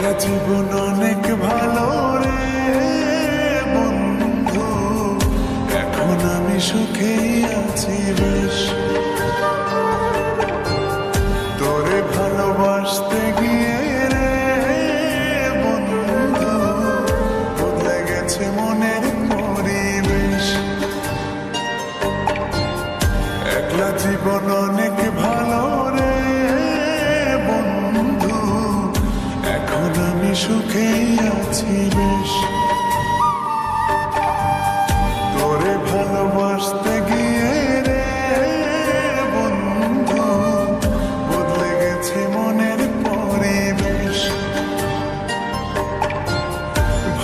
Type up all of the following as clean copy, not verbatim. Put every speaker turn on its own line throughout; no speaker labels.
একলা জীবন অনেক ভালো রে বন্ধু, এখন আমি সুখেই আছি বেশ। তোরে ভালোবাসতে গিয়ে রে বন্ধু, বদলে গেছে মনের পরিবেশ। একলা জীবন অনেক ভালো রে বন্ধু, এখন আমি সুখেই আছি বেশ। তোরে ভালোবাসতে গিয়ে রে বন্ধু, বদলে গেছে মনের পরিবেশ।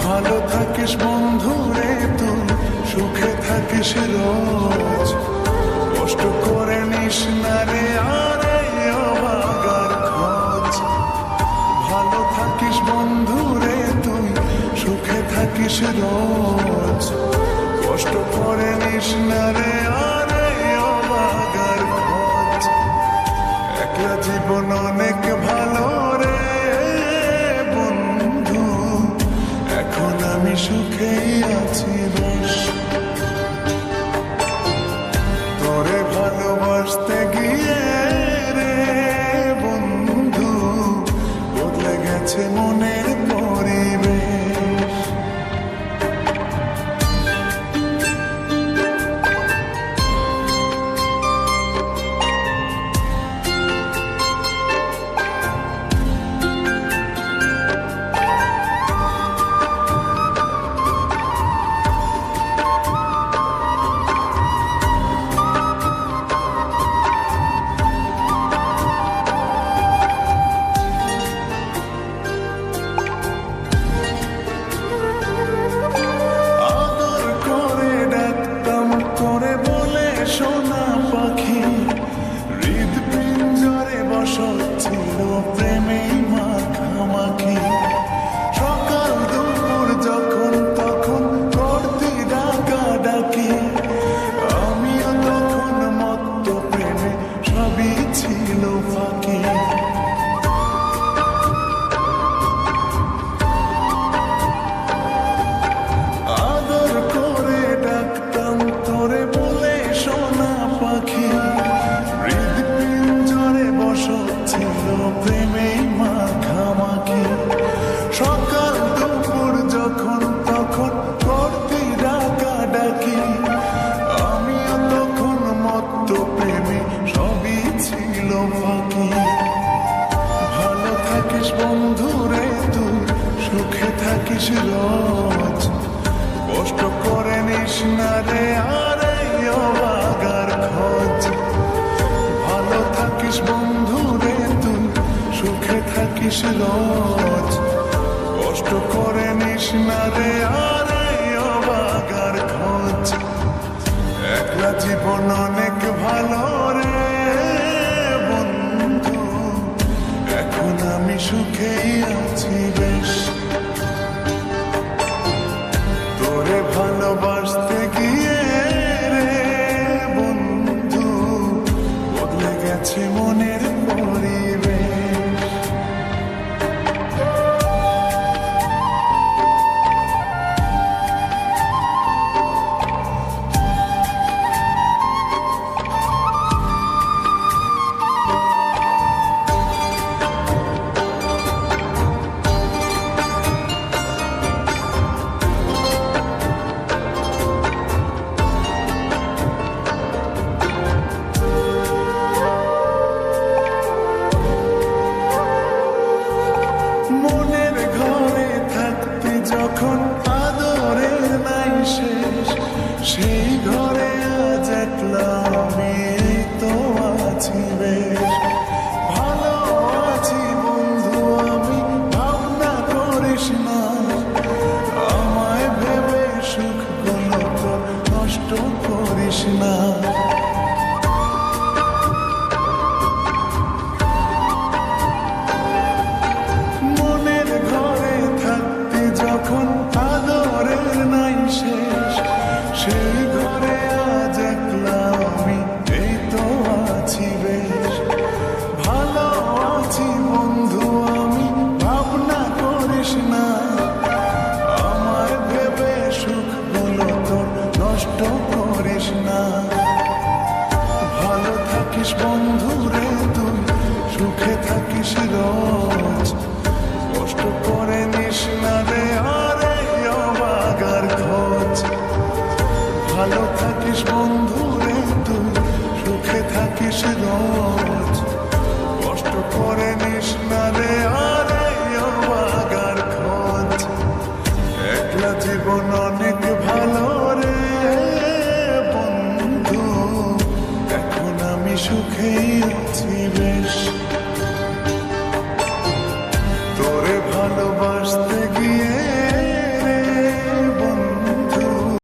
ভালো থাকিস বন্ধু রে তুই, সুখে থাকিস রোজ, কষ্ট করে নিস না রে আর এই অভাগার খোঁজ। ভালো থাকিস বন্ধু রে তুই, সুখে থাকিস রোজ, কষ্ট করে নিস না রে আর এই অভাগার খোঁজ। একলা জীবন অনেক ভালো রে বন্ধু, এখন আমি সুখেই আছি বেশ। তোরে ভালোবাসতে গিয়ে রে বন্ধু, বদলে গেছে মনের পরিবেশ। সোনা পাখি হৃদপিঞ্জরে বসত ছিল প্রেমেই মাখামাখি। সকাল দুপুর যখন তখন করতি ডাকাডাকি, আমিও তখন মত্ত প্রেমে সবই ছিল ফাঁকি। আদর করে ডাকতাম তোরে বলে সোনা পাখি, হৃদপিঞ্জরে বসত ছিল প্রেমেই মাখামাখি। সকাল দুপুর যখন তখন করতি ডাকাডাকি, আমিও তখন মত্ত প্রেমে সবই ছিল ফাঁকি। ভালো থাকিস বন্ধু রে তুই, সুখে থাকিস রোজ, কষ্ট করে নিস না রে আর এই অভাগার খোঁজ। ভালো থাকিস বন্ধু রে তুই, সুখে থাকিস রোজ, কষ্ট করে নিস না রে আর এই অভাগার খোঁজ। একলা জীবন অনেক ভালো রে বন্ধু, এখন আমি সুখেই আছি বেশ। তোরে ভালোবাসতে গিয়ে রে বন্ধু, বদলে গেছে মনের পরিবেশ। মনের ঘরে থাকতে যখন আদরের নাই শেষ, সেই ঘরে আজ একলা আমি তো আছি বেশ। ভালো আছি বন্ধু আমি, ভাবনা করিস না, আমায় ভেবে সুখগুলো তো নষ্ট করিস না। মনের ঘরে থাকতে যখন আদরের নাই শেষ, সেই ঘরে আজ একলা আমি এই তো আছি বেশ। থাকিস রোজ, কষ্ট করে নিস না রে আরে অবাগার খোঁজ। ভালো থাকিস বন্ধু রে তুই, সুখে থাকিস রোজ, কষ্ট করে নিস না রে আরে অবাগার খোঁজ। একলা জীবন অনেক ভালো রে বন্ধু, এখন আমি সুখেই আছি বেশ। তোরে ভালোবাসি